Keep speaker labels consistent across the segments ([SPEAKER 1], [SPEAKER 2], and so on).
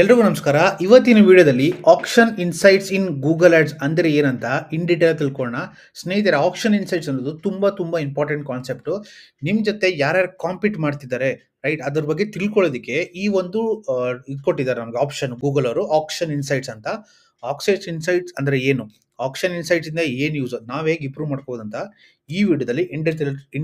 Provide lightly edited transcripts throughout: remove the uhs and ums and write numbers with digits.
[SPEAKER 1] ಎಲ್ರಿಗೂ ನಮಸ್ಕಾರ. ಇವತ್ತಿನ ವಿಡಿಯೋದಲ್ಲಿ action insights in Google ads ಅಂದರೆ ಏನಂತ ಇನ್ ಡೀಟೇಲ್ ತಿಳ್ಕೊಳ್ಳೋಣ. ಸ್ನೇಹಿತರೆ, ಆಕ್ಷನ್ ಇನ್ಸೈಟ್ಸ್ ಅನ್ನೋದು ತುಂಬ ಇಂಪಾರ್ಟೆಂಟ್ ಕಾನ್ಸೆಪ್ಟು. ನಿಮ್ಮ ಜೊತೆ ಯಾರ್ಯಾರು ಕಾಂಪೀಟ್ ಮಾಡ್ತಿದ್ದಾರೆ, ರೈಟ್, ಅದ್ರ ಬಗ್ಗೆ ತಿಳ್ಕೊಳ್ಳೋದಕ್ಕೆ ಈ ಒಂದು ಇದು ಕೊಟ್ಟಿದ್ದಾರೆ ನಮ್ಗೆ ಆಪ್ಷನ್ ಗೂಗಲ್ ಅವರು, ಆಕ್ಷನ್ ಇನ್ಸೈಟ್ಸ್ ಅಂತ. ಆಕ್ಷನ್ ಇನ್ಸೈಟ್ಸ್ ಅಂದರೆ ಏನು, ಆಕ್ಷನ್ ಇನ್ಸೈಟ್ಸ್ ಇಂದ ಏನು ಯೂಸ್, ನಾವು ಹೇಗೆ ಇಂಪ್ರೂವ್ ಮಾಡ್ಕೋದಂತ ಈ ವಿಡಿಯೋದಲ್ಲಿ ಇನ್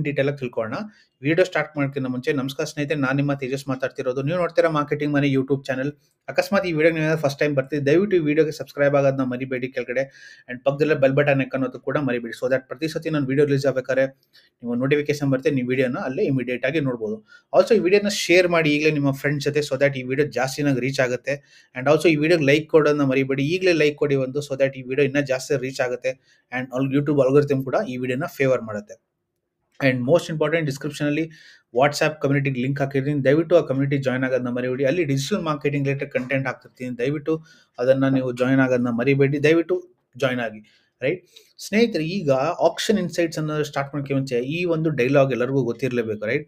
[SPEAKER 1] ಡೀಟೇಲ್ ಆಗಿ ತಿಳ್ಕೊಳ್ಳೋಣ. ವಿಡಿಯೋ ಸ್ಟಾರ್ಟ್ ಮಾಡೋಕ್ಕಿಂತ ಮುಂಚೆ ನಮಸ್ಕಾರ ಸ್ನೇಹಿತರೆ, ನಾನು ನಿಮ್ಮ ತೇಜಸ್ ಮಾತಾಡ್ತಿರೋದು. ನೀವು ನೋಡ್ತೀರಾ ಮಾರ್ಕೆಟಿಂಗ್ ಮನಿ ಯೂಟ್ಯೂಬ್ ಚಾನಲ್. ಅಕಸ್ಮಾತ್ ಈ ವಿಡಿಯೋ ನೀವು ಫಸ್ಟ್ ಟೈಮ್ ಬರ್ತೀವಿ, ದಯವಿಟ್ಟು ಈ ವಿಡಿಯೋಗೆ ಸಬ್ಸ್ಕ್ರೈಬ್ ಆಗೋದನ್ನ ಮರಿಬೇಡಿ ಕೆಳಗಡೆ. ಆ್ಯಂಡ್ ಪಕ್ಕದಲ್ಲೇ ಬೆಲ್ ಬಟನ್ ಅನ್ನೋದು ಕೂಡ ಮರಿಬೇಡಿ, ಸೊ ದಟ್ ಪ್ರತಿ ಸತಿ ನಾನು ವಿಡಿಯೋ ರಿಲೀಸ್ ಆಗಬೇಕಾದ್ರೆ ನೀವು ನೋಟಿಫಿಕೇಶನ್ ಬರುತ್ತೆ, ನೀವು ವಿಡಿಯೋನ ಅಲ್ಲೇ ಇಮಿಡಿಯೇಟ್ ಆಗಿ ನೋಡ್ಬೋದು. ಆಲ್ಸೋ ಈ ವಿಡಿಯೋನ ಶೇರ್ ಮಾಡಿ ಈಗಲೇ ನಿಮ್ಮ ಫ್ರೆಂಡ್ಸ್ ಜೊತೆ, ಸೊ ದಟ್ ಈ ವಿಡಿಯೋ ಜಾಸ್ತಿ ನಂಗೆ ರೀಚ್ ಆಗುತ್ತೆ. ಆ್ಯಂಡ್ ಆಲ್ಸೋ ಈ ವಿಡಿಯೋಗೆ ಲೈಕ್ ಕೊಡೋದನ್ನ ಮರಿಬೇಡಿ, ಈಗಲೇ ಲೈಕ್ ಕೊಡಿ ಒಂದು, ಸೊ ದಟ್ ಈ ವಿಡಿಯೋ ಇನ್ನೂ ಜಾಸ್ತಿ ರೀಚ್ ಆಗುತ್ತೆ. ಆ್ಯಂಡ್ ಯೂಟ್ಯೂಬ್ ಅಲ್ಗೋರಿಥಮ್ ಕೂಡ ಈ ವಿಡಿಯೋನ ಫೇವರ್ ಮಾಡುತ್ತೆ. ಆ್ಯಂಡ್ ಮೋಸ್ಟ್ ಇಂಪಾರ್ಟೆಂಟ್, ಡಿಸ್ಕ್ರಿಪ್ಷನಲ್ಲಿ ವಾಟ್ಸ್ಆ್ಯಪ್ ಕಮ್ಯುನಿಟಿಗೆ ಲಿಂಕ್ ಹಾಕಿರ್ತೀನಿ, ದಯವಿಟ್ಟು ಆ ಕಮ್ಯುನಿಟಿ ಜಾಯ್ನ್ ಆಗೋದನ್ನ ಮರಿಬೇಡಿ. ಅಲ್ಲಿ ಡಿಜಿಟಲ್ ಮಾರ್ಕೆಟಿಂಗ್ ರಿಲೇಟೆಡ್ ಕಂಟೆಂಟ್ ಹಾಕ್ತಿರ್ತೀನಿ, ದಯವಿಟ್ಟು ಅದನ್ನು ನೀವು ಜಾಯ್ನ್ ಆಗೋದನ್ನ ಮರಿಬೇಡಿ, ದಯವಿಟ್ಟು ಜಾಯ್ನ್ ಆಗಿ. ರೈಟ್ ಸ್ನೇಹಿತರೆ, ಈಗ ಆಕ್ಷನ್ ಇನ್ಸೈಟ್ಸ್ ಅನ್ನು ಸ್ಟಾರ್ಟ್ ಮಾಡೋಕ್ಕೆ ಮುಂಚೆ ಈ ಒಂದು ಡೈಲಾಗ್ ಎಲ್ಲರಿಗೂ ಗೊತ್ತಿರಲೇಬೇಕು. ರೈಟ್,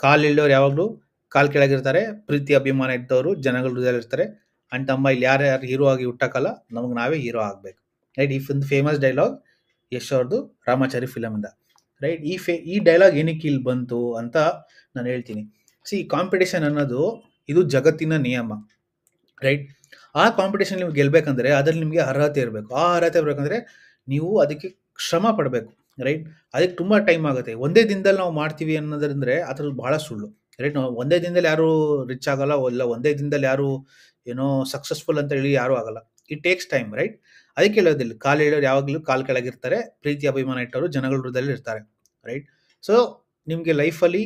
[SPEAKER 1] ಕಾಲು ಇಳ್ಳೋರು ಯಾವಾಗಲೂ ಕಾಲು ಕೆಳಗಿರ್ತಾರೆ, ಪ್ರೀತಿ ಅಭಿಮಾನ ಇದ್ದವರು ಜನಗಳ ಹೃದಯದಲ್ಲಿರ್ತಾರೆ. ಅಂಡ್ ತಮ್ಮ ಇಲ್ಲಿ ಯಾರ್ಯಾರು ಹೀರೋ ಆಗಿ ಹುಟ್ಟಕ್ಕಲ್ಲ, ನಮಗೆ ನಾವೇ ಹೀರೋ ಆಗಬೇಕು. ರೈಟ್, ಈ ಒಂದು ಫೇಮಸ್ ಡೈಲಾಗ್ ಯಶ್ ಅವ್ರದ್ದು ರಾಮಾಚಾರಿ ಫಿಲಮಿಂದ. ರೈಟ್, ಈ ಡೈಲಾಗ್ ಏನಕ್ಕೆ ಇಲ್ಲಿ ಬಂತು ಅಂತ ನಾನು ಹೇಳ್ತೀನಿ. ಕಾಂಪಿಟೇಷನ್ ಅನ್ನೋದು ಇದು ಜಗತ್ತಿನ ನಿಯಮ. ರೈಟ್, ಆ ಕಾಂಪಿಟೇಷನ್ ನೀವು ಗೆಲ್ಬೇಕಂದ್ರೆ ಅದ್ರಲ್ಲಿ ನಿಮಗೆ ಅರ್ಹತೆ ಇರಬೇಕು. ಆ ಅರ್ಹತೆ ಇರಬೇಕಂದ್ರೆ ನೀವು ಅದಕ್ಕೆ ಶ್ರಮ ಪಡಬೇಕು. ರೈಟ್, ಅದಕ್ಕೆ ತುಂಬ ಟೈಮ್ ಆಗುತ್ತೆ. ಒಂದೇ ದಿನದಲ್ಲಿ ನಾವು ಮಾಡ್ತೀವಿ ಅನ್ನೋದ್ರಂದ್ರೆ ಅದ್ರಲ್ಲಿ ಬಹಳ ಸುಳ್ಳು. ರೈಟ್, ನಾವು ಒಂದೇ ದಿನದಲ್ಲಿ ಯಾರು ರಿಚ್ ಆಗಲ್ಲ, ಇಲ್ಲ ಒಂದೇ ದಿನದಲ್ಲಿ ಯಾರು ಏನೋ ಸಕ್ಸಸ್ಫುಲ್ ಅಂತ ಹೇಳಿ ಯಾರು ಆಗಲ್ಲ. It takes time. ರೈಟ್, ಅದಕ್ಕೆ ಹೇಳೋದಿಲ್ಲ, ಕಾಲು ಹೇಳೋರು ಯಾವಾಗಲೂ ಕಾಲು ಕೆಳಗಿರ್ತಾರೆ, ಪ್ರೀತಿ ಅಭಿಮಾನ ಇಟ್ಟವರು ಜನಗಳ ಹೃದಯದಲ್ಲಿ ಇರ್ತಾರೆ. ರೈಟ್, ಸೊ ನಿಮಗೆ ಲೈಫಲ್ಲಿ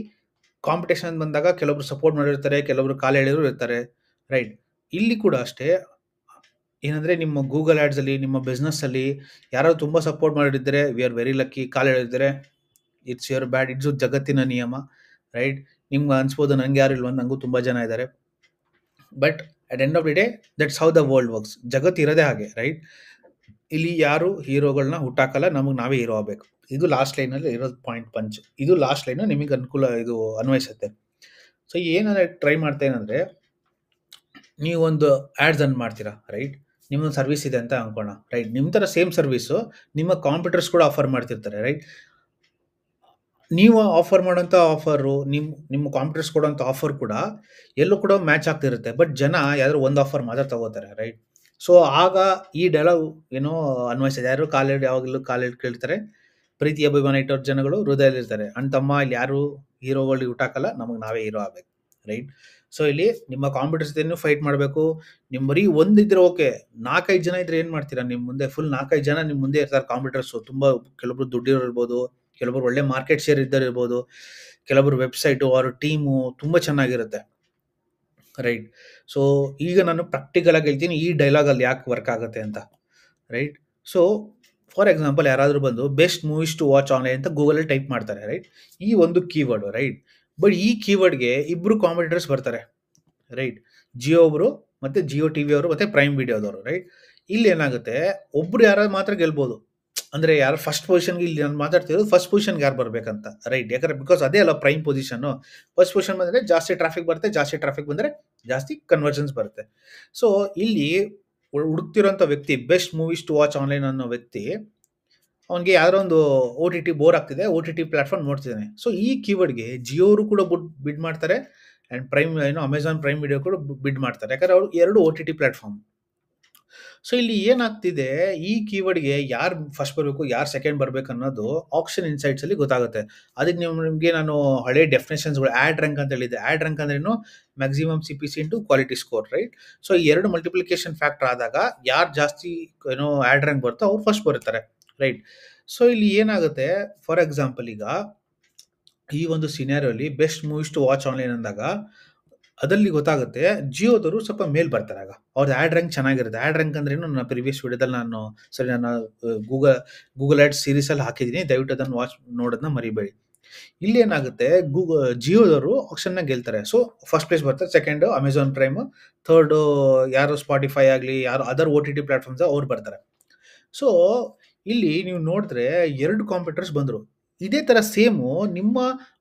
[SPEAKER 1] ಕಾಂಪಿಟೇಷನ್ ಬಂದಾಗ ಕೆಲವೊಬ್ರು ಸಪೋರ್ಟ್ ಮಾಡಿರ್ತಾರೆ, ಕೆಲವೊಬ್ರು ಕಾಲು ಎಳೆಯೋರು ಇರ್ತಾರೆ. ರೈಟ್, ಇಲ್ಲಿ ಕೂಡ ಅಷ್ಟೇ. ಏನಂದರೆ ನಿಮ್ಮ ಗೂಗಲ್ ಆ್ಯಡ್ಸಲ್ಲಿ, ನಿಮ್ಮ ಬಿಸ್ನೆಸ್ಸಲ್ಲಿ ಯಾರೋ ತುಂಬ ಸಪೋರ್ಟ್ ಮಾಡಿದ್ರೆ ವಿ ಆರ್ ವೆರಿ ಲಕ್ಕಿ. ಕಾಲು ಎಳೆದಿದ್ರೆ ಇಟ್ಸ್ ಯುವರ್ ಬ್ಯಾಡ್, ಇಟ್ಸ್ ಜಗತ್ತಿನ ನಿಯಮ. ರೈಟ್, ನಿಮ್ಗೆ ಅನ್ಸ್ಬೋದು ನನಗೆ ಯಾರು ಇಲ್ವ, ನನಗೂ ತುಂಬ ಜನ ಇದ್ದಾರೆ. But at end of the day that's how the world works. ಜಗತ್ತು ಇರೋದೇ ಹಾಗೆ. ರೈಟ್, ಇಲ್ಲಿ ಯಾರು ಹೀರೋಗಳನ್ನ ಹುಟ್ಟಾಕಲ್ಲ, ನಮಗೆ ನಾವೇ ಹೀರೋ ಆಗಬೇಕು. ಇದು ಲಾಸ್ಟ್ ಲೈನಲ್ಲಿ ಇರೋದು ಪಾಯಿಂಟ್ ಪಂಚ್. ಇದು ಲಾಸ್ಟ್ ಲೈನು ನಿಮಗೆ ಅನುಕೂಲ, ಇದು ಅನ್ವಯಿಸುತ್ತೆ. ಸೊ ಏನಾದ್ರೆ ಟ್ರೈ ಮಾಡ್ತೇನೆಂದರೆ, ನೀವೊಂದು ಆ್ಯಡ್ಸ್ ಅನ್ನು ಮಾಡ್ತೀರಾ. ರೈಟ್, ನಿಮ್ಮೊಂದು ಸರ್ವಿಸ್ ಇದೆ ಅಂತ ಅನ್ಕೋಣ. ರೈಟ್, ನಿಮ್ಮ ಥರ ಸೇಮ್ ಸರ್ವಿಸು ನಿಮ್ಮ ಕಾಂಪಿಟರ್ಸ್ ಕೂಡ ಆಫರ್ ಮಾಡ್ತಿರ್ತಾರೆ. ರೈಟ್, ನೀವು ಆಫರ್ ಮಾಡೋಂಥ ಆಫರು ನಿಮ್ಮ ಕಾಂಪಿಟರ್ಸ್ ಕೊಡೋಂಥ ಆಫರ್ ಕೂಡ ಎಲ್ಲೂ ಕೂಡ ಮ್ಯಾಚ್ ಆಗ್ತಿರುತ್ತೆ. ಬಟ್ ಜನ ಯಾವ್ದಾದ್ರು ಒಂದು ಆಫರ್ ಮಾತ್ರ ತಗೋತಾರೆ. ರೈಟ್, ಸೊ ಆಗ ಈ ಡೈಲಾಗ್ ಏನೋ ಅನ್ವಯಿಸಿದೆ. ಯಾರು ಯಾವಾಗಲೂ ಕಾಲೇಜ್ ಕೇಳ್ತಾರೆ, ಪ್ರೀತಿ ಅಭಿಮಾನ ಇಟ್ಟವ್ರ ಜನಗಳು ಹೃದಯದಲ್ಲಿರ್ತಾರೆ. ಅಣ್ಣ ತಮ್ಮ ಇಲ್ಲಿ ಯಾರು ಹೀರೋಗಳಿಗೆ ಹುಟ್ಟಾಕಲ್ಲ, ನಮಗೆ ನಾವೇ ಹೀರೋ ಆಗಬೇಕು. ರೈಟ್, ಸೊ ಇಲ್ಲಿ ನಿಮ್ಮ ಕಾಂಪಿಟರ್ಸ್ ಜೊತೆನೂ ಫೈಟ್ ಮಾಡಬೇಕು. ನಿಮ್ಮ ಬರೀ ಒಂದಿದ್ರೆ ಓಕೆ, 4-5 ಜನ ಇದ್ರೆ ಏನು ಮಾಡ್ತೀರಾ, ನಿಮ್ಮ ಮುಂದೆ ಫುಲ್ 4-5 ಜನ ನಿಮ್ಮ ಮುಂದೆ ಇರ್ತಾರೆ ಕಾಂಪಿಟರ್ಸು. ತುಂಬ ಕೆಲವೊಬ್ರು ದುಡ್ಡಿರೋರು ಇರ್ಬೋದು, ಕೆಲವೊಬ್ರು ಒಳ್ಳೆ ಮಾರ್ಕೆಟ್ ಶೇರ್ ಇದ್ದವ್ರು ಇರ್ಬೋದು, ಕೆಲವೊಬ್ರು ವೆಬ್ಸೈಟು ಅವ್ರ ಟೀಮು ತುಂಬ ಚೆನ್ನಾಗಿರುತ್ತೆ. ರೈಟ್, ಸೊ ಈಗ ನಾನು ಪ್ರಾಕ್ಟಿಕಲ್ ಆಗಿ ಹೇಳ್ತೀನಿ ಈ ಡೈಲಾಗಲ್ಲಿ ಯಾಕೆ ವರ್ಕ್ ಆಗುತ್ತೆ ಅಂತ. ರೈಟ್, ಸೊ ಫಾರ್ ಎಕ್ಸಾಂಪಲ್ ಯಾರಾದರೂ ಬಂದು best movies to watch online ಅಂತ ಗೂಗಲಲ್ಲಿ ಟೈಪ್ ಮಾಡ್ತಾರೆ. ರೈಟ್, ಈ ಒಂದು ಕೀವರ್ಡು. ರೈಟ್, ಬಟ್ ಈ ಕೀವರ್ಡ್ಗೆ ಇಬ್ಬರು ಕಾಂಪಿಟೇಟರ್ಸ್ ಬರ್ತಾರೆ. ರೈಟ್, ಜಿಯೋ ಒಬ್ಬರು, ಮತ್ತು ಜಿಯೋ ಟಿ ವಿ ಅವರು, ಮತ್ತು ಪ್ರೈಮ್ ವಿಡಿಯೋದವರು. ರೈಟ್, ಇಲ್ಲಿ ಏನಾಗುತ್ತೆ, ಒಬ್ರು ಯಾರು ಮಾತ್ರ ಗೆಲ್ಬೋದು. ಅಂದರೆ ಯಾರು ಫಸ್ಟ್ ಪೊಸಿಷನ್ಗೆ, ಇಲ್ಲಿ ನಾನು ಮಾತಾಡ್ತಿರೋದು ಫಸ್ಟ್ ಪೊಸಿಷನ್ಗೆ ಯಾರು ಬರಬೇಕಂತ. ರೈಟ್, ಯಾಕಂದರೆ ಬಿಕಾಸ್ ಅದೇ ಅಲ್ಲ ಪ್ರೈಮ್ ಪೊಸಿಷನ್ನು. ಫಸ್ಟ್ ಪೊಸಿಷನ್ ಬಂದರೆ ಜಾಸ್ತಿ ಟ್ರಾಫಿಕ್ ಬರುತ್ತೆ, ಜಾಸ್ತಿ ಟ್ರಾಫಿಕ್ ಬಂದರೆ ಜಾಸ್ತಿ ಕನ್ವರ್ಷನ್ಸ್ ಬರುತ್ತೆ. ಸೊ ಇಲ್ಲಿ ಹುಡುಕ್ತಿರೋಂಥ ವ್ಯಕ್ತಿ, best movies to watch online ಅನ್ನೋ ವ್ಯಕ್ತಿ, ಅವನಿಗೆ ಯಾರೋ ಒಂದು ಓ ಟಿ ಟಿ ಬೋರ್ ಆಗ್ತಿದೆ, ಓ ಟಿ ಟಿ ಪ್ಲಾಟ್ಫಾರ್ಮ್ ನೋಡ್ತಿದ್ದಾನೆ. ಸೊ ಈ ಕೀವರ್ಡ್ಗೆ ಜಿಯೋರು ಕೂಡ ಬಿಡ್ ಮಾಡ್ತಾರೆ, and prime Amazon Prime video ಕೂಡ ಬಿಡ್ ಮಾಡ್ತಾರೆ, ಯಾಕಂದರೆ ಅವರು ಎರಡು O T T platform. So ಇಲ್ಲಿ ಏನಾಗ್ತಿದೆ, ಈ ಕೀವರ್ಡ್ಗೆ ಯಾರು ಫಸ್ಟ್ ಬರಬೇಕು, ಯಾರು ಸೆಕೆಂಡ್ ಬರಬೇಕು ಅನ್ನೋದು ಆಕ್ಷನ್ ಇನ್ಸೈಟ್ಸಲ್ಲಿ ಗೊತ್ತಾಗುತ್ತೆ. ಅದಕ್ಕೆ ನಿಮಗೆ ನಾನು ಹಳೆ ಡೆಫಿನೇಷನ್ಸ್ಗಳು, ಆ್ಯಡ್ ರ್ಯಾಂಕ್ ಅಂತ ಹೇಳಿದ್ದೆ. ಆ್ಯಡ್ ರ್ಯಾಂಕ್ ಅಂದ್ರೇನು, maximum C P C into quality score. Right, so ಈ ಎರಡು ಮಲ್ಟಿಪ್ಲಿಕೇಶನ್ ಫ್ಯಾಕ್ಟರ್ ಆದಾಗ ಯಾರು ಜಾಸ್ತಿ ಆ್ಯಡ್ ರ್ಯಾಂಕ್ ಬರುತ್ತೋ ಅವ್ರು ಫಸ್ಟ್ ಬರುತ್ತಾರೆ. ರೈಟ್, ಸೊ ಇಲ್ಲಿ ಏನಾಗುತ್ತೆ, ಫಾರ್ ಎಕ್ಸಾಂಪಲ್ ಈಗ ಈ ಒಂದು ಸಿನಾರಿಯೋಲಿ best movies to watch online ಅಂದಾಗ ಅದರಲ್ಲಿ ಗೊತ್ತಾಗುತ್ತೆ ಜಿಯೋದವರು ಸ್ವಲ್ಪ ಮೇಲ್ ಬರ್ತಾರೆ. ಆಗ ಅವ್ರದ್ದು ಆ್ಯಡ್ ರ್ಯಾಂಕ್ ಚೆನ್ನಾಗಿರುತ್ತೆ. ಆ್ಯಡ್ ರ್ಯಾಂಕ್ ಅಂದ್ರೇನು, ನನ್ನ ಪ್ರಿವಿಯಸ್ ವಿಡಿಯೋದಲ್ಲಿ ನಾನು ಗೂಗಲ್ ಆ್ಯಡ್ ಸೀರೀಸಲ್ಲಿ ಹಾಕಿದ್ದೀನಿ, ದಯವಿಟ್ಟು ಅದನ್ನು ನೋಡೋದನ್ನ ಮರಿಬೇಡಿ. ಇಲ್ಲಿ ಏನಾಗುತ್ತೆ, ಜಿಯೋದವರು ಆಕ್ಷನ್ನ ಗೆಲ್ತಾರೆ. ಸೊ ಫಸ್ಟ್ ಪ್ಲೇಸ್ ಬರ್ತಾರೆ, ಸೆಕೆಂಡು ಅಮೆಝಾನ್ ಪ್ರೈಮು, ಥರ್ಡು ಯಾರು ಸ್ಪಾಟಿಫೈ ಆಗಲಿ, ಯಾರು other O T T platforms ಅವ್ರು ಬರ್ತಾರೆ. ಸೊ ಇಲ್ಲಿ ನೀವು ನೋಡಿದ್ರೆ 2 ಕಾಂಪಿಟರ್ಸ್ ಬಂದರು. ಇದೇ ತರ ಸೇಮು ನಿಮ್ಮ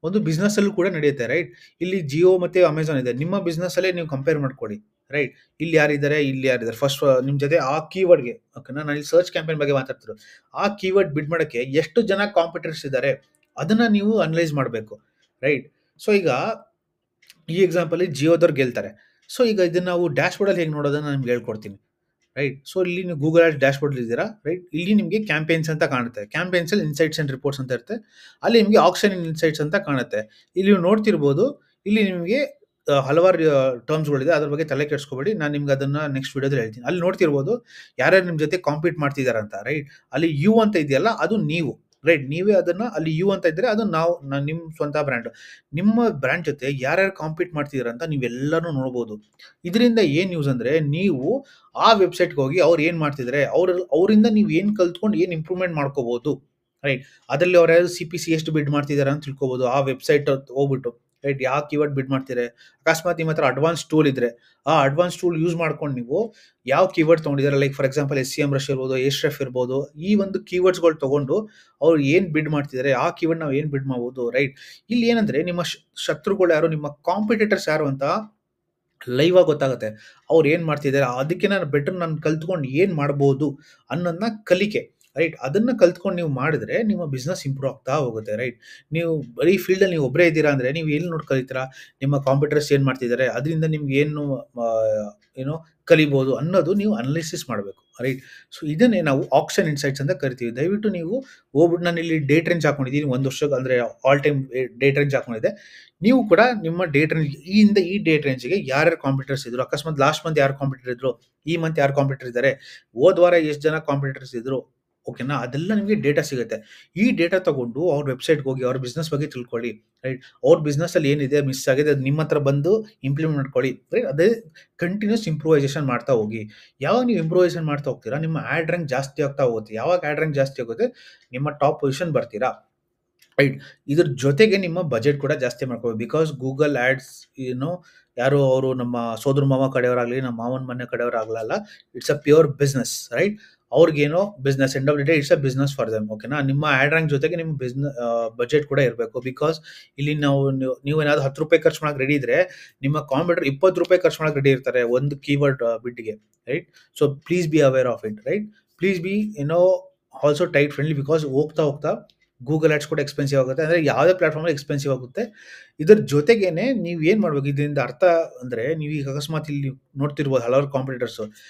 [SPEAKER 1] ಒಂದು ಬಿಸ್ನೆಸ್ ಅಲ್ಲೂ ಕೂಡ ನಡೆಯುತ್ತೆ, ರೈಟ್? ಇಲ್ಲಿ ಜಿಯೋ ಮತ್ತೆ ಅಮೆಜಾನ್ ಇದೆ. ನಿಮ್ಮ ಬಿಸ್ನೆಸ್ ಅಲ್ಲೇ ನೀವು ಕಂಪೇರ್ ಮಾಡ್ಕೊಳ್ಳಿ, ರೈಟ್? ಇಲ್ಲಿ ಯಾರಿದ್ದಾರೆ, ಇಲ್ಲಿ ಯಾರಿದ್ದಾರೆ. ಫಸ್ಟ್ ನಿಮ್ ಜೊತೆ ಆ ಕೀವರ್ಡ್ಗೆ, ಓಕೆನಾ? ನಾನು ಇಲ್ಲಿ ಸರ್ಚ್ ಕ್ಯಾಂಪೇನ್ ಬಗ್ಗೆ ಮಾತಾಡ್ತಿರೋದು. ಆ ಕೀವರ್ಡ್ ಬಿಡ್ ಮಾಡಕ್ಕೆ ಎಷ್ಟು ಜನ ಕಾಂಪಿಟರ್ಸ್ ಇದ್ದಾರೆ, ಅದನ್ನ ನೀವು ಅನಲೈಸ್ ಮಾಡಬೇಕು, ರೈಟ್? ಸೊ ಈಗ ಈ ಎಕ್ಸಾಂಪಲ್ ಜಿಯೋದವ್ರು ಗೆಲ್ತಾರೆ. ಸೊ ಈಗ ಇದನ್ನ ನಾವು ಡ್ಯಾಶ್ ಬೋರ್ಡ್ ಅಲ್ಲಿ ಹೇಗೆ ನೋಡೋದನ್ನ ನಾನು ನಿಮ್ಗೆ ಹೇಳ್ಕೊಡ್ತೀನಿ, ರೈಟ್? ಸೊ ಇಲ್ಲಿ ನೀವು ಗೂಗಲ್ ಆಡ್ಸ್ ಡ್ಯಾಶ್ ಬೋರ್ಡ್ ಇದ್ದೀರಾ, ರೈಟ್? ಇಲ್ಲಿ ನಿಮಗೆ ಕ್ಯಾಂಪೇನ್ಸ್ ಅಂತ ಕಾಣುತ್ತೆ. ಕ್ಯಾಂಪೇನ್ಸ್ ಅಲ್ಲಿ ಇನ್ಸೈಟ್ಸ್ ಅಂಡ್ ರಿಪೋರ್ಟ್ಸ್ ಅಂತ ಇರುತ್ತೆ. ಅಲ್ಲಿ ನಿಮಗೆ ಆಕ್ಷನ್ ಇನ್ಸೈಟ್ಸ್ ಅಂತ ಕಾಣುತ್ತೆ. ಇಲ್ಲಿ ನೀವು ನೋಡ್ತಿರ್ಬೋದು, ಇಲ್ಲಿ ನಿಮಗೆ ಹಲವಾರು ಟರ್ಮ್ಸ್ಗಳಿದೆ. ಅದ್ರ ಬಗ್ಗೆ ತಲೆ ಕೆಡಿಸ್ಕೋಬೇಡಿ. ನಾನು ನಿಮ್ಗೆ ಅದನ್ನ ನೆಕ್ಸ್ಟ್ ವಿಡಿಯೋದಲ್ಲಿ ಹೇಳ್ತೀನಿ. ಅಲ್ಲಿ ನೋಡ್ತಿರ್ಬೋದು ಯಾರ್ಯಾರು ನಿಮ್ಮ ಜೊತೆ ಕಾಂಪೀಟ್ ಮಾಡ್ತಿದ್ದಾರೆ ಅಂತ, ರೈಟ್? ಅಲ್ಲಿ ಯು ಅಂತ ಇದೆಯಲ್ಲ, ಅದು ನೀವು, ರೈಟ್? ನೀವೇ ಅದನ್ನ ಅಲ್ಲಿ ಯು ಅಂತ ಇದ್ರೆ ಅದು ನಾವು, ನಿಮ್ಮ ಸ್ವಂತ ಬ್ರ್ಯಾಂಡ್. ನಿಮ್ಮ ಬ್ರ್ಯಾಂಡ್ ಜೊತೆ ಯಾರ್ಯಾರು ಕಾಂಪೀಟ್ ಮಾಡ್ತಿದಾರೆ ಅಂತ ನೀವೆಲ್ಲರೂ ನೋಡ್ಬೋದು. ಇದರಿಂದ ಏನ್ ಯೂಸ್ ಅಂದ್ರೆ, ನೀವು ಆ ವೆಬ್ಸೈಟ್ಗೆ ಹೋಗಿ ಅವ್ರು ಏನ್ ಮಾಡ್ತಿದ್ದಾರೆ, ಅವರಿಂದ ನೀವು ಏನ್ ಕಲ್ತ್ಕೊಂಡು ಏನ್ ಇಂಪ್ರೂವ್ಮೆಂಟ್ ಮಾಡ್ಕೋಬಹುದು, ರೈಟ್? ಅದರಲ್ಲಿ ಅವ್ರು ಯಾರು CPC ಎಷ್ಟು ಬಿಡ್ ಮಾಡ್ತಿದ್ದಾರೆ ಅಂತ ತಿಳ್ಕೊಬಹುದು ಆ ವೆಬ್ಸೈಟ್ ಹೋಗ್ಬಿಟ್ಟು, ರೈಟ್? ಯಾವ ಕೀವರ್ಡ್ ಬಿಡ್ ಮಾಡ್ತಿದ್ದಾರೆ. ಅಕಸ್ಮಾತ್ ನಿಮ್ಮ ಹತ್ರ ಅಡ್ವಾನ್ಸ್ ಟೂಲ್ ಇದ್ರೆ, ಆ ಅಡ್ವಾನ್ಸ್ ಟೂಲ್ ಯೂಸ್ ಮಾಡ್ಕೊಂಡು ನೀವು ಯಾವ ಕೀವರ್ಡ್ ತಗೊಂಡಿದ್ದಾರೆ, like for example SEM rush ಇರ್ಬೋದು, Ahrefs ಇರ್ಬೋದು, ಈ ಒಂದು ಕೀವರ್ಡ್ಸ್ಗಳು ತಗೊಂಡು ಅವ್ರು ಏನ್ ಬಿಡ್ ಮಾಡ್ತಿದ್ದಾರೆ, ಆ ಕೀವರ್ಡ್ ನಾವು ಏನ್ ಬಿಡ್ ಮಾಡ್ಬೋದು, ರೈಟ್? ಇಲ್ಲಿ ಏನಂದ್ರೆ ನಿಮ್ಮ ಶತ್ರುಗಳು ಯಾರು, ನಿಮ್ಮ ಕಾಂಪಿಟೇಟರ್ಸ್ ಯಾರು ಅಂತ ಲೈವ್ ಆಗಿ ಗೊತ್ತಾಗುತ್ತೆ. ಅವ್ರು ಏನ್ ಮಾಡ್ತಿದ್ದಾರೆ, ಅದಕ್ಕೆ ನಾನು ಬೆಟರ್ ನಾನು ಕಲ್ತ್ಕೊಂಡು ಏನ್ ಮಾಡ್ಬೋದು ಅನ್ನೋದನ್ನ ಕಲಿಕೆ, ರೈಟ್? ಅದನ್ನ ಕಲ್ತ್ಕೊಂಡು ನೀವು ಮಾಡಿದ್ರೆ ನಿಮ್ಮ ಬಿಸ್ನೆಸ್ ಇಂಪ್ರೂವ್ ಆಗ್ತಾ ಹೋಗುತ್ತೆ, ರೈಟ್? ನೀವು ಬರೀ ಫೀಲ್ಡ್ ಅಲ್ಲಿ ನೀವು ಒಬ್ಬರೇ ಇದ್ದೀರಾ ಅಂದ್ರೆ ನೀವು ಎಲ್ಲಿ ನೋಡಿ ಕಲಿತೀರಾ, ನಿಮ್ಮ ಕಾಂಪಿಟರ್ಸ್ ಏನ್ ಮಾಡ್ತಿದ್ದಾರೆ, ಅದರಿಂದ ನಿಮ್ಗೆ ಏನು ಏನೋ ಕಲಿಬಹುದು ಅನ್ನೋದು ನೀವು ಅನಲಿಸಿಸ್ ಮಾಡಬೇಕು, ರೈಟ್? ಸೊ ಇದನ್ನೇ ನಾವು ಆಕ್ಷನ್ ಇನ್ಸೈಟ್ಸ್ ಅಂತ ಕರಿತೀವಿ. ದಯವಿಟ್ಟು ನೀವು ಹೋಗ್ಬಿಟ್ಟು, ನಾನು ಇಲ್ಲಿ ಡೇಟ್ ರೇಂಜ್ ಹಾಕೊಂಡಿದ್ದೀನಿ, ಒಂದು ವರ್ಷ ಅಂದ್ರೆ ಆಲ್ ಟೈಮ್ ಡೇಟ್ ರೇಂಜ್ ಹಾಕೊಂಡಿದ್ದೆ. ನೀವು ಕೂಡ ನಿಮ್ಮ ಡೇಟ್ ರೇಂಜ್ ಈ ಡೇಟ್ ರೇಂಜ್ಗೆ ಯಾರ್ಯಾರು ಕಾಂಪಿಟರ್ಸ್ ಇದ್ರು, ಅಕಸ್ಮಾತ್ ಲಾಸ್ಟ್ ಮಂತ್ ಯಾರು ಕಾಂಪಿಟರ್ ಇದ್ರು, ಈ ಮಂತ್ ಯಾರು ಕಾಂಪಿಟರ್ ಇದ್ದಾರೆ, ಹೋದ ವಾರ ಎಷ್ಟು ಜನ ಕಾಂಪಿಟರ್ಸ್ ಇದ್ರು, ಓಕೆನಾ? ಅದೆಲ್ಲ ನಿಮಗೆ ಡೇಟಾ ಸಿಗುತ್ತೆ. ಈ ಡೇಟಾ ತಗೊಂಡು ಅವ್ರ ವೆಬ್ಸೈಟ್ಗೆ ಹೋಗಿ ಅವ್ರ ಬಿಸ್ನೆಸ್ ಬಗ್ಗೆ ತಿಳ್ಕೊಳ್ಳಿ, ರೈಟ್? ಅವ್ರ ಬಿಸ್ನೆಸ್ ಅಲ್ಲಿ ಏನಿದೆ ಮಿಸ್ ಆಗಿದೆ, ಅದು ನಿಮ್ಮ ಹತ್ರ ಬಂದು ಇಂಪ್ಲಿಮೆಂಟ್ ಮಾಡ್ಕೊಳ್ಳಿ, ರೈಟ್? ಅದೇ ಕಂಟಿನ್ಯೂಸ್ ಇಂಪ್ರೂವೈಸೇಷನ್ ಮಾಡ್ತಾ ಹೋಗಿ. ಯಾವಾಗ ನೀವು ಇಂಪ್ರೂವೈಸೇಷನ್ ಮಾಡ್ತಾ ಹೋಗ್ತೀರಾ, ನಿಮ್ಮ ಆಡ್ ರ್ಯಾಂಕ್ ಜಾಸ್ತಿ ಆಗ್ತಾ ಹೋಗುತ್ತೆ. ಯಾವಾಗ ಆಡ್ ರ್ಯಾಂಕ್ ಜಾಸ್ತಿ ಆಗುತ್ತೆ, ನಿಮ್ಮ ಟಾಪ್ ಪೊಸಿಷನ್ ಬರ್ತೀರಾ, ರೈಟ್? ಇದ್ರ ಜೊತೆಗೆ ನಿಮ್ಮ ಬಜೆಟ್ ಕೂಡ ಜಾಸ್ತಿ ಮಾಡ್ಕೋಬೇಕು. ಬಿಕಾಸ್ ಗೂಗಲ್ ಆಡ್ಸ್ ಏನು, ಯಾರು ಅವರು ನಮ್ಮ ಸೋದರ ಮಾವ ಕಡೆಯವರಾಗ್ಲಿ, ನಮ್ಮ ಮಾವನ ಮನೆ ಕಡೆಯವರಾಗ್ಲಲ್ಲ, it's a pure business, right? ಅವ್ರಿಗೇನೋ business, end of the day it's a business for them, ಓಕೆನಾ? ನಿಮ್ಮ ಆಡ್ ರ್ಯಾಂಕ್ ಜೊತೆಗೆ ನಿಮ್ಮ ಬಜೆಟ್ ಕೂಡ ಇರಬೇಕು. ಬಿಕಾಸ್ ಇಲ್ಲಿ ನೀವೇನಾದ್ರು ₹10 ಖರ್ಚು ಮಾಡಕ್ಕೆ ರೆಡಿ ಇದ್ರೆ, ನಿಮ್ಮ ಕಾಂಪಿಟರ್ ₹20 ಖರ್ಚು ಮಾಡಕ್ಕೆ ರೆಡಿ ಇರ್ತಾರೆ ಒಂದು ಕೀವರ್ಡ್ ಬಿಡ್ಗೆ, right? So please be aware of it, right? Please be also tight friendly. Because ಹೋಗ್ತಾ ಹೋಗ್ತಾ ಗೂಗಲ್ ಆಡ್ಸ್ ಕೂಡ ಎಕ್ಸ್ಪೆನ್ಸಿವ್ ಆಗುತ್ತೆ. ಅಂದ್ರೆ ಯಾವುದೇ ಪ್ಲಾಟ್ಫಾರ್ಮ್ ಎಕ್ಸ್ಪೆನ್ಸಿವ್ ಆಗುತ್ತೆ. ಇದ್ರ ಜೊತೆಗೇನೆ ನೀವು ಏನ್ ಮಾಡ್ಬೇಕು, ಇದರಿಂದ ಅರ್ಥ ಅಂದ್ರೆ, ನೀವು ಈಗ ಅಕಸ್ಮಾತ್ ಇಲ್ಲಿ ನೋಡ್ತಿರ್ಬೋದು ಹಲವಾರು ಕಾಂಪಿಟೇಟರ್ಸ್.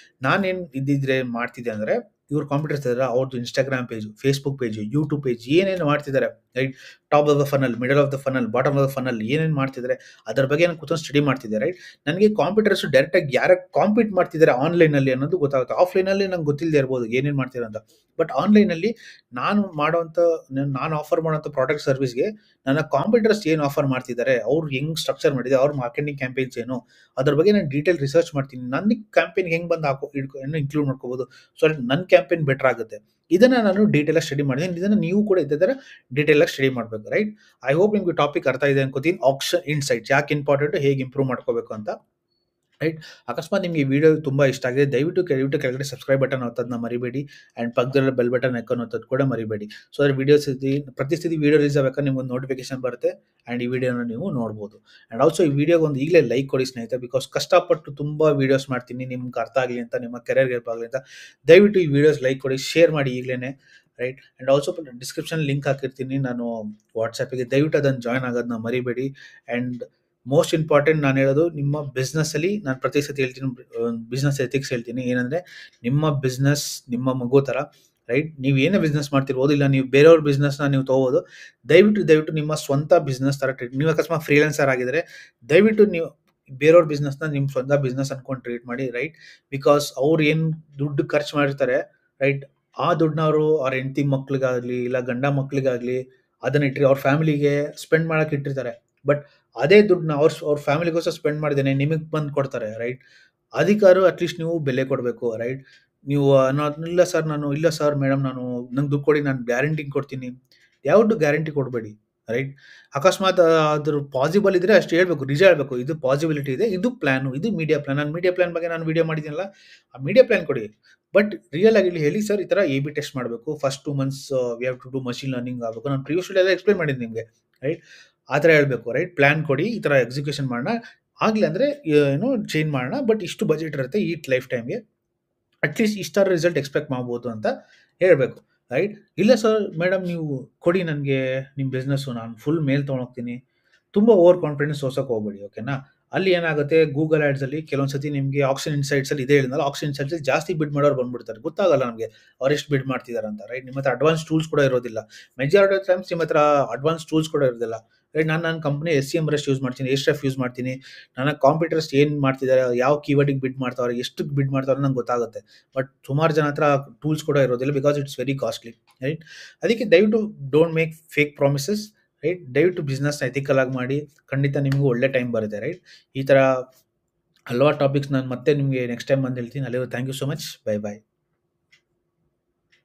[SPEAKER 1] ನಾನೇನ್ ಇದ್ದಿದ್ರೆ ಮಾಡ್ತಿದ್ದೆ ಅಂದ್ರೆ, ಇವ್ರು ಕಾಂಪಿಟೇಟರ್ಸ್ ಇದಾರೆ, ಅವ್ರದ್ದು Instagram page, Facebook page, YouTube page ಏನೇನು ಮಾಡ್ತಿದ್ದಾರೆ, right? Top of the funnel, middle of the funnel, bottom of the funnel ಏನೇನು ಮಾಡ್ತಿದ್ದಾರೆ, ಅದರ ಬಗ್ಗೆ ನಾನು ಕೂತ್ಕೊಂಡು ಸ್ಟಡಿ ಮಾಡ್ತಿದ್ದೆ, ರೈಟ್? ನನಗೆ ಕಾಂಪಿಟೇಟರ್ಸ್ ಡೈರೆಕ್ಟ್ ಆಗಿ ಯಾರು ಕಾಂಪೀಟ್ ಮಾಡ್ತಿದ್ದಾರೆ ಆನ್ಲೈನ್ ಅಲ್ಲಿ ಅನ್ನೋದು ಗೊತ್ತಾಗುತ್ತೆ. ಆಫ್ಲೈನ್ ಅಲ್ಲಿ ನಂಗೆ ಗೊತ್ತಿಲ್ಲದೆ ಇರ್ಬೋದು ಏನೇನು ಮಾಡ್ತಿದ್ದಾರೆ ಅಂತ. ಬಟ್ ಆನ್ಲೈನ್ ಅಲ್ಲಿ ನಾನು ಆಫರ್ ಮಾಡುವಂತ ಪ್ರಾಡಕ್ಟ್ ಸರ್ವಿಸ್ಗೆ ನನ್ನ ಕಾಂಪಿಟರ್ಸ್ ಏನು ಆಫರ್ ಮಾಡ್ತಿದ್ದಾರೆ, ಅವ್ರು ಹೆಂಗ್ ಸ್ಟ್ರಕ್ಚರ್ ಮಾಡಿದೆ, ಅವ್ರ ಮಾರ್ಕೆಟಿಂಗ್ ಕ್ಯಾಂಪೇನ್ಸ್ ಏನು, ಅದ್ರ ಬಗ್ಗೆ ನಾನು ಡೀಟೇಲ್ ರಿಸರ್ಚ್ ಮಾಡ್ತೀನಿ. ನನ್ನ ಕ್ಯಾಂಪೇನ್ ಹೆಂಗ್ ಬಂದು ಇನ್ಕ್ಲೂಡ್ ಮಾಡ್ಕೋಬಹುದು, ಸೊ ನನ್ನ ಕ್ಯಾಂಪೇನ್ ಬೆಟರ್ ಆಗುತ್ತೆ. ಇದನ್ನ ನಾನು ಡೀಟೇಲ್ ಆಗಿ ಸ್ಟಡಿ ಮಾಡಿದ್ದೀನಿ. ಇದನ್ನ ನೀವು ಕೂಡ ಇದೇ ತರ ಡೀಟೇಲ್ ಆಗಿ ಸ್ಟಡಿ ಮಾಡಬೇಕು, ರೈಟ್? ಐ ಹೋಪ್ ನಿಮ್ಗೆ ಟಾಪಿಕ್ ಅರ್ಥ ಇದೆ ಅನ್ಕೋತೀನಿ. ಆಕ್ಷನ್ ಇನ್ಸೈಟ್ಸ್ ಯಾಕೆ ಇಂಪಾರ್ಟೆಂಟ್, ಹೇಗೆ ಇಂಪ್ರೂವ್ ಮಾಡ್ಕೋಬೇಕು ಅಂತ, ರೈಟ್? ಅಕಸ್ಮಾತ್ ನಿಮಗೆ ಈ ವಿಡಿಯೋ ತುಂಬಾ ಇಷ್ಟ ಆಗಿದೆ, ದಯವಿಟ್ಟು ಕೆಳಗಡೆ ಸಬ್ಸ್ಕ್ರೈಬ್ ಬಟನ್ ಒತ್ತೋದನ್ನ ಮರಿಬೇಡಿ. ಅಂಡ್ ಪಕ್ಕದಲ್ಲಿ ಬೆಲ್ ಬಟನ್ ಐಕಾನ್ ಒತ್ತೋದು ಕೂಡ ಮರಿಬೇಡಿ. ಸೊ ಅದ್ರ ಪ್ರತಿಸ್ಥಿತಿ ವಿಡಿಯೋ ರಿಲೀಸ್ ಆಗಬೇಕಾದ್ರೆ ನಿಮ್ಗೆ ಒಂದು ನೋಟಿಫಿಕೇಶನ್ ಬರುತ್ತೆ. ಅಂಡ್ ಈ ವಿಡಿಯೋನ ನೀವು ನೋಡ್ಬೋದು. ಅಂಡ್ ಆಲ್ಸೋ ಈ ವಿಡಿಯೋಗೆ ಒಂದು ಈಗಲೇ ಲೈಕ್ ಕೊಡಿ ಸ್ನೇಹಿತರೆ. ಬಿಕಾಸ್ ಕಷ್ಟಪಟ್ಟು ತುಂಬಾ ವಿಡಿಯೋಸ್ ಮಾಡ್ತೀನಿ, ನಿಮ್ಗೆ ಅರ್ಥ ಆಗಲಿ ಅಂತ, ನಿಮ್ಮ ಕೆರಿಯರ್ಗೆ ಹೆಲ್ಪ್ ಆಗಲಿ ಅಂತ. ದಯವಿಟ್ಟು ಈ ವಿಡಿಯೋಸ್ ಲೈಕ್ ಕೊಡಿ, ಶೇರ್ ಮಾಡಿ ಈಗಲೇ, right? And also description link ಹಾಕಿರ್ತೀನಿ ನಾನು ವಾಟ್ಸ್ಆ್ಯಪಿಗೆ, ದಯವಿಟ್ಟು ಅದನ್ನು ಜಾಯ್ನ್ ಆಗೋದನ್ನ ಮರಿಬೇಡಿ. ಅಂಡ್ ಮೋಸ್ಟ್ ಇಂಪಾರ್ಟೆಂಟ್ ನಾನು ಹೇಳೋದು, ನಿಮ್ಮ ಬಿಸ್ನೆಸ್ ಅಲ್ಲಿ ನಾನು ಪ್ರತಿ ಸತಿ ಹೇಳ್ತೀನಿ, ಬಿಸ್ನೆಸ್ ಎಥಿಕ್ಸ್ ಹೇಳ್ತೀನಿ. ಏನಂದ್ರೆ, ನಿಮ್ಮ ಬಿಸ್ನೆಸ್ ನಿಮ್ಮ ಮಗು ತರ, ರೈಟ್? ನೀವು ಏನೇ ಬಿಸ್ನೆಸ್ ಮಾಡ್ತಿರ್ಬೋದು, ಇಲ್ಲ ನೀವು ಬೇರೆಯವ್ರ ಬಿಸ್ನೆಸ್ನ ನೀವು ತಗೋಬೋದು. ದಯವಿಟ್ಟು ನಿಮ್ಮ ಸ್ವಂತ ಬಿಸ್ನೆಸ್ ತರ ಟ್ರೀಟ್. ನೀವು ಅಕಸ್ಮಾತ್ ಫ್ರೀಲಾನ್ಸರ್ ಆಗಿದ್ರೆ ದಯವಿಟ್ಟು ನೀವು ಬೇರೆಯವ್ರ ಬಿಸ್ನೆಸ್ನ ನಿಮ್ಮ ಸ್ವಂತ ಬಿಸ್ನೆಸ್ ಅನ್ಕೊಂಡು ಟ್ರೀಟ್ ಮಾಡಿ, ರೈಟ್? ಬಿಕಾಸ್ ಅವ್ರು ಏನು ದುಡ್ಡು ಖರ್ಚು ಮಾಡಿರ್ತಾರೆ, ರೈಟ್? ಆ ದುಡ್ಡನ್ನ ಅವರು ಅವ್ರ ಹೆಂಡತಿ ಮಕ್ಳಿಗಾಗ್ಲಿ, ಇಲ್ಲ ಗಂಡ ಮಕ್ಳಿಗಾಗ್ಲಿ ಅದನ್ನ ಇಟ್ಟರೆ ಅವ್ರ ಫ್ಯಾಮಿಲಿಗೆ ಸ್ಪೆಂಡ್ ಮಾಡಕ್ಕೆ ಇಟ್ಟಿರ್ತಾರೆ. ಬಟ್ ಅದೇ ದುಡ್ಡನ್ನ ಅವ್ರ ಫ್ಯಾಮಿಲಿಗೋಸ್ಕರ ಸ್ಪೆಂಡ್ ಮಾಡಿದ್ದೇನೆ ನಿಮಗೆ ಬಂದು ಕೊಡ್ತಾರೆ, ರೈಟ್? ಅದಕ್ಕಾದ್ರೂ ಅಟ್ಲೀಸ್ಟ್ ನೀವು ಬೆಲೆ ಕೊಡಬೇಕು, ರೈಟ್? ನೀವು ಇಲ್ಲ ಸರ್ ಮೇಡಮ್, ನಂಗೆ ದುಡ್ಡು ಕೊಡಿ, ನಾನು ಗ್ಯಾರಂಟಿ ಕೊಡ್ತೀನಿ. ಯಾವ್ದು ಗ್ಯಾರಂಟಿ ಕೊಡಬೇಡಿ, ರೈಟ್? ಅಕಸ್ಮಾತ್ ಅದ್ರ ಪಾಸಿಬಲ್ ಇದ್ರೆ ಅಷ್ಟು ಹೇಳ್ಬೇಕು, ನಿಜ ಹೇಳ್ಬೇಕು. ಇದು ಪಾಸಿಬಿಲಿಟಿ ಇದೆ, ಇದು ಪ್ಲಾನು, ಇದು ಮೀಡಿಯಾ ಪ್ಲಾನ್. ನಾನು ಮೀಡಿಯಾ ಪ್ಲಾನ್ ಬಗ್ಗೆ ನಾನು ವಿಡಿಯೋ ಮಾಡಿದ್ದೀನಲ್ಲ, ಆ ಮೀಡಿಯಾ ಪ್ಲಾನ್ ಕೊಡಿ. ಬಟ್ ರಿಯಲ್ ಆಗಿ ಇಲ್ಲಿ ಹೇಳಿ ಸರ್ ಈ ತರ ಎ ಬಿ ಟೆಸ್ಟ್ ಮಾಡಬೇಕು, first 2 months we have to do machine learning ಆಗಬೇಕು. ನಾನು ಪ್ರಿವಿಯಸ್ ವಿಡಿಯೋ ಎಲ್ಲ ಎಕ್ಸ್ಪ್ಲೈನ್ ಮಾಡಿದ್ದೀನಿ ನಿಮಗೆ, ರೈಟ್? ಆ ಥರ ಹೇಳ್ಬೇಕು, ರೈಟ್? ಪ್ಲಾನ್ ಕೊಡಿ, ಈ ತರ ಎಕ್ಸಿಕ್ಯೂಷನ್ ಮಾಡೋಣ. ಆಗ್ಲಿ ಅಂದ್ರೆ ಏನು ಚೇಂಜ್ ಮಾಡೋಣ, ಬಟ್ ಇಷ್ಟು ಬಜೆಟ್ ಇರುತ್ತೆ ಈ ಲೈಫ್ ಟೈಮ್ಗೆ, ಅಟ್ಲೀಸ್ಟ್ ಇಷ್ಟಾರ ರಿಸಲ್ಟ್ ಎಕ್ಸ್ಪೆಕ್ಟ್ ಮಾಡ್ಬೋದು ಅಂತ ಹೇಳ್ಬೇಕು, ರೈಟ್? ಇಲ್ಲ ಸರ್ ಮೇಡಮ್ ನೀವು ಕೊಡಿ ನನಗೆ ನಿಮ್ಮ ಬಿಸ್ನೆಸ್ಸು, ನಾನು ಫುಲ್ ಮೇಲ್ ತೊಗೊಂಡೋಗ್ತೀನಿ. ತುಂಬ ಓವರ್ ಕಾನ್ಫಿಡೆನ್ಸ್ ತೋರ್ಸಕ್ಕೆ ಹೋಗ್ಬೇಡಿ, ಓಕೆನಾ? ಅಲ್ಲಿ ಏನಾಗುತ್ತೆ, ಗೂಗಲ್ ಆ್ಯಡ್ಸಲ್ಲಿ ಕೆಲವೊಂದು ಸತಿ ನಿಮಗೆ ಆಪ್ಷನ್ ಇನ್ಸೈಟ್ಸಲ್ಲಿ ಇದೇ ಹೇಳಿದ್ನಲ್ಲ, ಆಪ್ಷನ್ ಇನ್ಸೈಟ್ಸಲ್ಲಿ ಜಾಸ್ತಿ ಬಿಡ್ ಮಾಡೋರು ಬಂದ್ಬಿಡ್ತಾರೆ, ಗೊತ್ತಾಗಲ್ಲ ನಮಗೆ ಅವ್ರು ಎಷ್ಟು ಬಿಡ್ ಮಾಡ್ತಿದ್ದಾರೆ ಅಂತ, ರೈಟ್? ನಿಮ್ಮ ಹತ್ರ ಅಡ್ವಾನ್ಸ್ ಟೂಲ್ಸ್ ಕೂಡ ಇರೋದಿಲ್ಲ. ಮೆಜಾರಿಟಿ ಆಫ್ ಟೈಮ್ಸ್ ನಿಮ್ಮ ಹತ್ರ ಅಡ್ವಾನ್ಸ್ ಟೂಲ್ಸ್ ಕೂಡ ಇರೋದಿಲ್ಲ, ರೈಟ್? ನನ್ನ company S C M rust use ಮಾಡ್ತೀನಿ, ಎಷ್ಟ್ರಫ್ ಯೂಸ್ ಮಾಡ್ತೀನಿ, ನನ್ನ ಕಾಂಪಿಟರ್ಸ್ ಏನು ಮಾಡ್ತಿದ್ದಾರೆ, ಯಾವ ಕೀವರ್ಡಿಗೆ ಬಿಡ್ ಮಾಡ್ತಾವ್ರೆ, ಎಷ್ಟಕ್ಕೆ ಬಿಡ್ ಮಾಡ್ತಾವ್ರೆ ನಂಗೆ ಗೊತ್ತಾಗುತ್ತೆ. ಬಟ್ ಸುಮಾರು ಜನ ಹತ್ರ ಟೂಲ್ಸ್ ಕೂಡ ಇರೋದಿಲ್ಲ, because it's very costly, right? ಅದಕ್ಕೆ ದಯವಿಟ್ಟು don't make fake promises, right? ದಯವಿಟ್ಟು ಬಿಸ್ನೆಸ್ ಎಥಿಕಲ್ ಆಗಿ ಮಾಡಿ, ಖಂಡಿತ ನಿಮಗೂ ಒಳ್ಳೆ ಟೈಮ್ ಬರುತ್ತೆ, ರೈಟ್? ಈ ಥರ ಹಲವಾರು ಟಾಪಿಕ್ಸ್ ನಾನು ಮತ್ತೆ ನಿಮಗೆ ನೆಕ್ಸ್ಟ್ ಟೈಮ್ ಬಂದು ಹೇಳ್ತೀನಿ. ಅಲ್ಲಿವರೆಗೂ thank you so much. Bye bye.